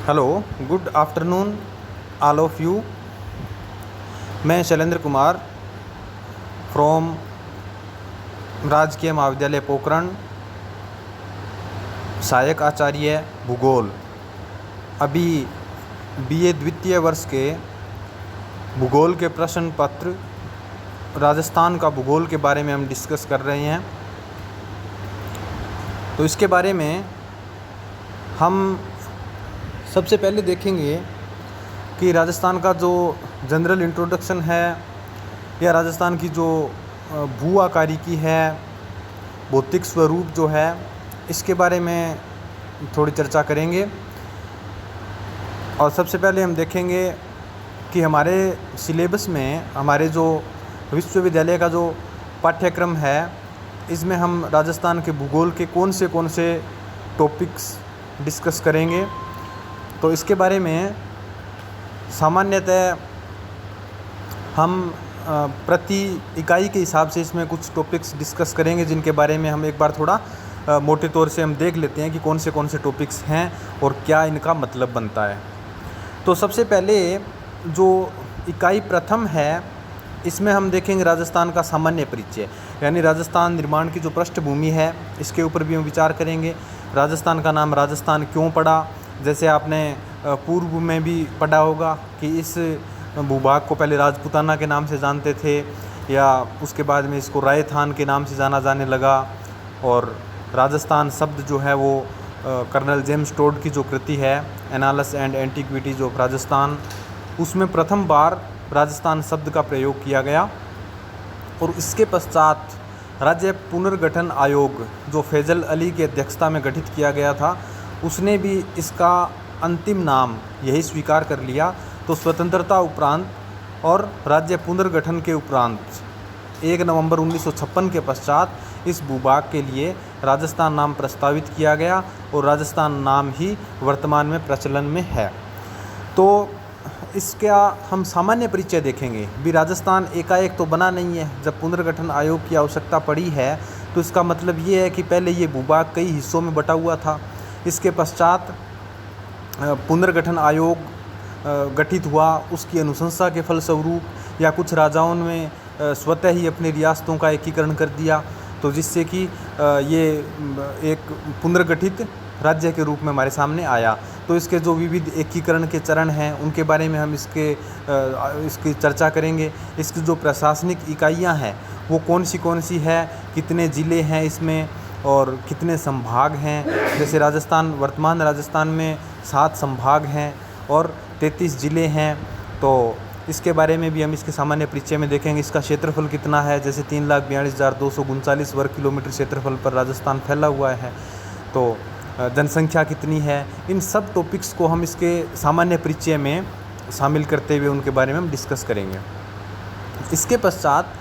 Hello, good afternoon all of you. मैं Shailendra Kumar from राजकीय महाविद्यालय पोखरण, सहायक आचार्य भूगोल। अभी बीए द्वितीय वर्ष के भूगोल के प्रश्न पत्र राजस्थान का भूगोल के बारे में हम डिस्कस कर रहे हैं। तो इसके बारे में हम सबसे पहले देखेंगे कि राजस्थान का जो जनरल इंट्रोडक्शन है या राजस्थान की जो भू आकारिकी है, भौतिक स्वरूप जो है, इसके बारे में थोड़ी चर्चा करेंगे। और सबसे पहले हम देखेंगे कि हमारे सिलेबस में, हमारे जो विश्वविद्यालय का जो पाठ्यक्रम है, इसमें हम राजस्थान के भूगोल के कौन से टॉपिक्स डिस्कस करेंगे। तो इसके बारे में सामान्यतः हम प्रति इकाई के हिसाब से इसमें कुछ टॉपिक्स डिस्कस करेंगे, जिनके बारे में हम एक बार थोड़ा मोटे तौर से हम देख लेते हैं कि कौन से टॉपिक्स हैं और क्या इनका मतलब बनता है। तो सबसे पहले जो इकाई प्रथम है, इसमें हम देखेंगे राजस्थान का सामान्य परिचय, यानी राजस्थान निर्माण की जो पृष्ठभूमि है, इसके ऊपर भी हम विचार करेंगे। राजस्थान का नाम राजस्थान क्यों पड़ा, जैसे आपने पूर्व में भी पढ़ा होगा कि इस भूभाग को पहले राजपूताना के नाम से जानते थे, या उसके बाद में इसको रायथान के नाम से जाना जाने लगा। और राजस्थान शब्द जो है वो कर्नल जेम्स टोड की जो कृति है एनालस एंड एंटीक्विटीज ऑफ राजस्थान, उसमें प्रथम बार राजस्थान शब्द का प्रयोग किया गया। और इसके पश्चात राज्य पुनर्गठन आयोग जो फैजल अली की अध्यक्षता में गठित किया गया था, उसने भी इसका अंतिम नाम यही स्वीकार कर लिया। तो स्वतंत्रता उपरांत और राज्य पुनर्गठन के उपरांत 1 नवंबर 1956 के पश्चात इस भूभाग के लिए राजस्थान नाम प्रस्तावित किया गया और राजस्थान नाम ही वर्तमान में प्रचलन में है। तो इसका हम सामान्य परिचय देखेंगे। भी राजस्थान एकाएक तो बना नहीं है। जब पुनर्गठन आयोग की आवश्यकता पड़ी है, तो इसका मतलब ये है कि पहले ये भूभाग कई हिस्सों में बटा हुआ था। इसके पश्चात पुनर्गठन आयोग गठित हुआ, उसकी अनुशंसा के फलस्वरूप या कुछ राजाओं ने स्वतः ही अपनी रियासतों का एकीकरण कर दिया, तो जिससे कि ये एक पुनर्गठित राज्य के रूप में हमारे सामने आया। तो इसके जो विविध एकीकरण के चरण हैं, उनके बारे में हम इसकी चर्चा करेंगे। इसकी जो प्रशासनिक इकाइयां हैं वो कौन सी है, कितने ज़िले हैं इसमें और कितने संभाग हैं। जैसे वर्तमान राजस्थान में 7 संभाग हैं और 33 ज़िले हैं। तो इसके बारे में भी हम इसके सामान्य परिचय में देखेंगे। इसका क्षेत्रफल कितना है, जैसे 3,42,239 वर्ग किलोमीटर क्षेत्रफल पर राजस्थान फैला हुआ है। तो जनसंख्या कितनी है, इन सब टॉपिक्स को हम इसके सामान्य परिचय में शामिल करते हुए उनके बारे में हम डिस्कस करेंगे। इसके पश्चात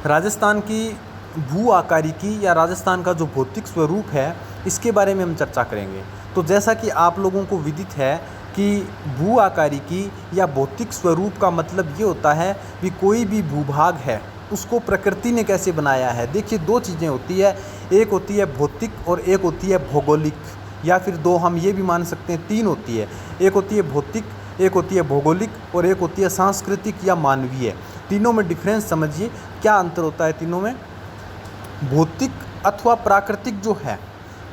राजस्थान की भू आकारिकी या राजस्थान का जो भौतिक स्वरूप है, इसके बारे में हम चर्चा करेंगे। तो जैसा कि आप लोगों को विदित है कि भू आकारिकी या भौतिक स्वरूप का मतलब ये होता है कि कोई भी भूभाग है उसको प्रकृति ने कैसे बनाया है। देखिए, 2 चीज़ें होती है, एक होती है भौतिक और एक होती है भौगोलिक, या फिर 2 हम ये भी मान सकते हैं, 3 होती है। एक होती है भौतिक, एक होती है भौगोलिक और एक होती है सांस्कृतिक या मानवीय। तीनों में डिफरेंस समझिए, क्या अंतर होता है तीनों में। भौतिक अथवा प्राकृतिक जो है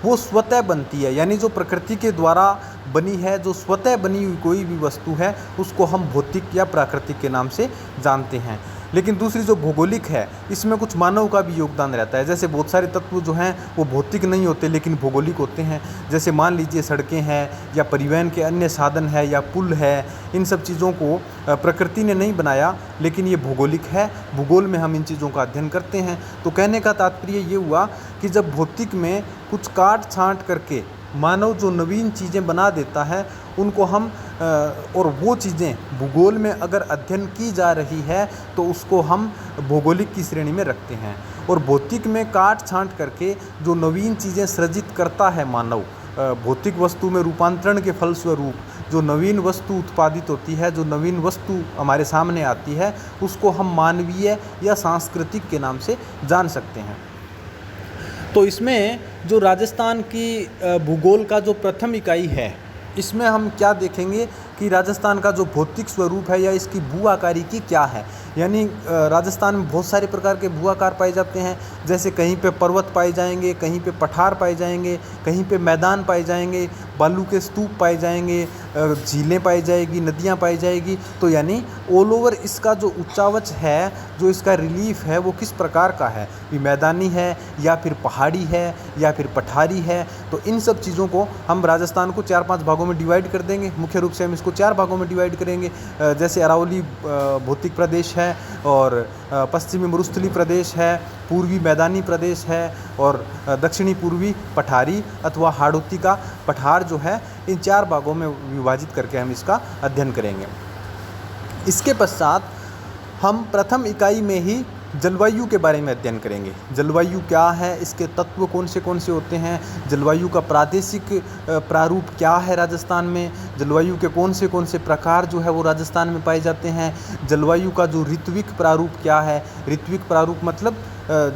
वो स्वतः बनती है, यानी जो प्रकृति के द्वारा बनी है, जो स्वतः बनी हुई कोई भी वस्तु है, उसको हम भौतिक या प्राकृतिक के नाम से जानते हैं। लेकिन दूसरी जो भौगोलिक है, इसमें कुछ मानव का भी योगदान रहता है। जैसे बहुत सारे तत्व जो हैं वो भौतिक नहीं होते लेकिन भौगोलिक होते हैं। जैसे मान लीजिए सड़कें हैं या परिवहन के अन्य साधन है या पुल है, इन सब चीज़ों को प्रकृति ने नहीं बनाया, लेकिन ये भौगोलिक है। भूगोल में हम इन चीज़ों का अध्ययन करते हैं। तो कहने का तात्पर्य ये हुआ कि जब भौतिक में कुछ काट छांट करके मानव जो नवीन चीज़ें बना देता है, उनको हम और वो चीज़ें भूगोल में अगर अध्ययन की जा रही है तो उसको हम भौगोलिक की श्रेणी में रखते हैं। और भौतिक में काट छांट करके जो नवीन चीज़ें सृजित करता है मानव, भौतिक वस्तु में रूपांतरण के फलस्वरूप जो नवीन वस्तु उत्पादित होती है, जो नवीन वस्तु हमारे सामने आती है, उसको हम मानवीय या सांस्कृतिक के नाम से जान सकते हैं। तो इसमें जो राजस्थान की भूगोल का जो प्रथम इकाई है इसमें हम क्या देखेंगे कि राजस्थान का जो भौतिक स्वरूप है या इसकी भू आकारी की क्या है। यानी राजस्थान में बहुत सारे प्रकार के भू आकार पाए जाते हैं, जैसे कहीं पे पर्वत पाए जाएंगे, कहीं पे पठार पाए जाएंगे, कहीं पे मैदान पाए जाएंगे, बालू के स्तूप पाए जाएंगे, झीलें पाई जाएगी, नदियाँ पाई जाएगी। तो यानी ऑल ओवर इसका जो उच्चावच है, जो इसका रिलीफ है, वो किस प्रकार का है, ये मैदानी है या फिर पहाड़ी है या फिर पठारी है। तो इन सब चीज़ों को हम राजस्थान को 4-5 भागों में डिवाइड कर देंगे। मुख्य रूप से हम इसको 4 भागों में डिवाइड करेंगे, जैसे अरावली भौतिक प्रदेश है, और पश्चिमी मरुस्थली प्रदेश है, पूर्वी मैदानी प्रदेश है, और दक्षिणी पूर्वी पठारी अथवा हाड़ौती का पठार जो है। इन 4 भागों में विभाजित करके हम इसका अध्ययन करेंगे। इसके पश्चात हम प्रथम इकाई में ही जलवायु के बारे में अध्ययन करेंगे। जलवायु क्या है, इसके तत्व कौन से होते हैं, जलवायु का प्रादेशिक प्रारूप क्या है राजस्थान में, जलवायु के कौन से प्रकार जो है वो राजस्थान में पाए जाते हैं, जलवायु का जो ऋत्विक प्रारूप क्या है। ऋत्विक प्रारूप मतलब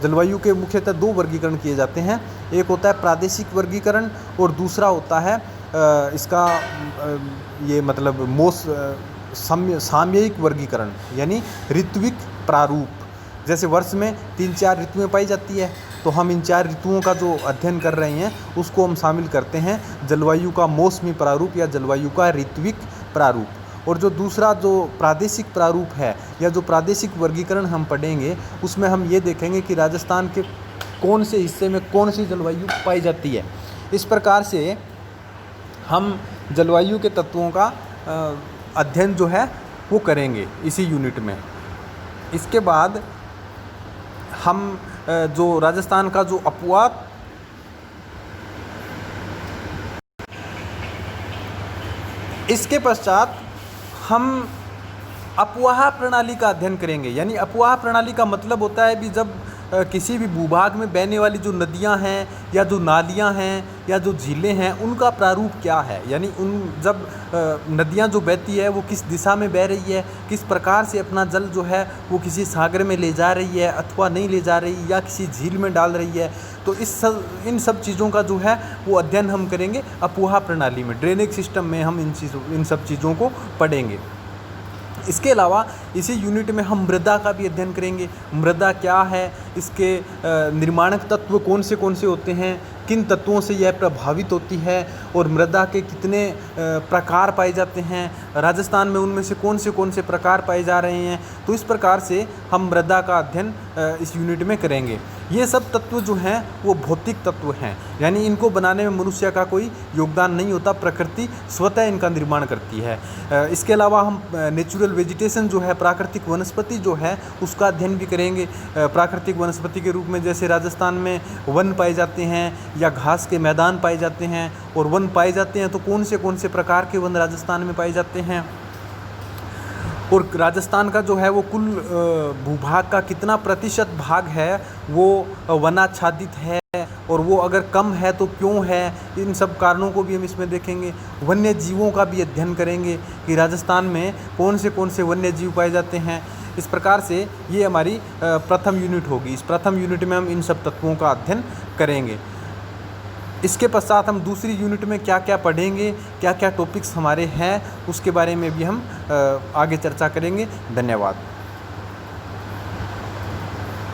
जलवायु के मुख्यतः 2 वर्गीकरण किए जाते हैं। एक होता है प्रादेशिक वर्गीकरण और दूसरा होता है इसका ये मतलब सामयिक वर्गीकरण, यानी ऋत्विक प्रारूप। जैसे वर्ष में 3-4 ऋतुएं पाई जाती है, तो हम इन 4 ऋतुओं का जो अध्ययन कर रहे हैं उसको हम शामिल करते हैं जलवायु का मौसमी प्रारूप या जलवायु का ऋत्विक प्रारूप। और जो दूसरा जो प्रादेशिक प्रारूप है या जो प्रादेशिक वर्गीकरण हम पढ़ेंगे, उसमें हम ये देखेंगे कि राजस्थान के कौन से हिस्से में कौन सी जलवायु पाई जाती है। इस प्रकार से हम जलवायु के तत्वों का अध्ययन जो है वो करेंगे इसी यूनिट में। इसके बाद हम जो राजस्थान का जो अपवाद इसके पश्चात हम अपवाह प्रणाली का अध्ययन करेंगे। यानी अपवाह प्रणाली का मतलब होता है कि जब किसी भी भूभाग में बहने वाली जो नदियां हैं या जो नालियां हैं या जो झीलें हैं, उनका प्रारूप क्या है। यानी उन जब नदियां जो बहती है वो किस दिशा में बह रही है, किस प्रकार से अपना जल जो है वो किसी सागर में ले जा रही है अथवा नहीं ले जा रही, या किसी झील में डाल रही है। तो इन सब चीज़ों का जो है वो अध्ययन हम करेंगे अपवाह प्रणाली में। ड्रेनेज सिस्टम में हम इन सब चीज़ों को पढ़ेंगे। इसके अलावा इसी यूनिट में हम मृदा का भी अध्ययन करेंगे। मृदा क्या है, इसके निर्माणक तत्व कौन से होते हैं, किन तत्वों से यह प्रभावित होती है, और मृदा के कितने प्रकार पाए जाते हैं, राजस्थान में उनमें से कौन से प्रकार पाए जा रहे हैं। तो इस प्रकार से हम मृदा का अध्ययन इस यूनिट में करेंगे। ये सब तत्व जो हैं वो भौतिक तत्व हैं, यानी इनको बनाने में मनुष्य का कोई योगदान नहीं होता, प्रकृति स्वतः इनका निर्माण करती है। इसके अलावा हम नेचुरल वेजिटेशन जो है, प्राकृतिक वनस्पति जो है, उसका अध्ययन भी करेंगे। प्राकृतिक वनस्पति के रूप में जैसे राजस्थान में वन पाए जाते हैं या घास के मैदान पाए जाते हैं, और वन पाए जाते हैं तो कौन से प्रकार के वन राजस्थान में पाए जाते हैं, और राजस्थान का जो है वो कुल भूभाग का कितना प्रतिशत भाग है वो वनाच्छादित है, और वो अगर कम है तो क्यों है। इन सब कारणों को भी हम इसमें देखेंगे। वन्य जीवों का भी अध्ययन करेंगे कि राजस्थान में कौन से वन्य जीव पाए जाते हैं। इस प्रकार से ये हमारी प्रथम यूनिट होगी। इस प्रथम यूनिट में हम इन सब तत्वों का अध्ययन करेंगे। इसके पश्चात हम दूसरी यूनिट में क्या क्या पढ़ेंगे, क्या क्या टॉपिक्स हमारे हैं, उसके बारे में भी हम आगे चर्चा करेंगे। धन्यवाद।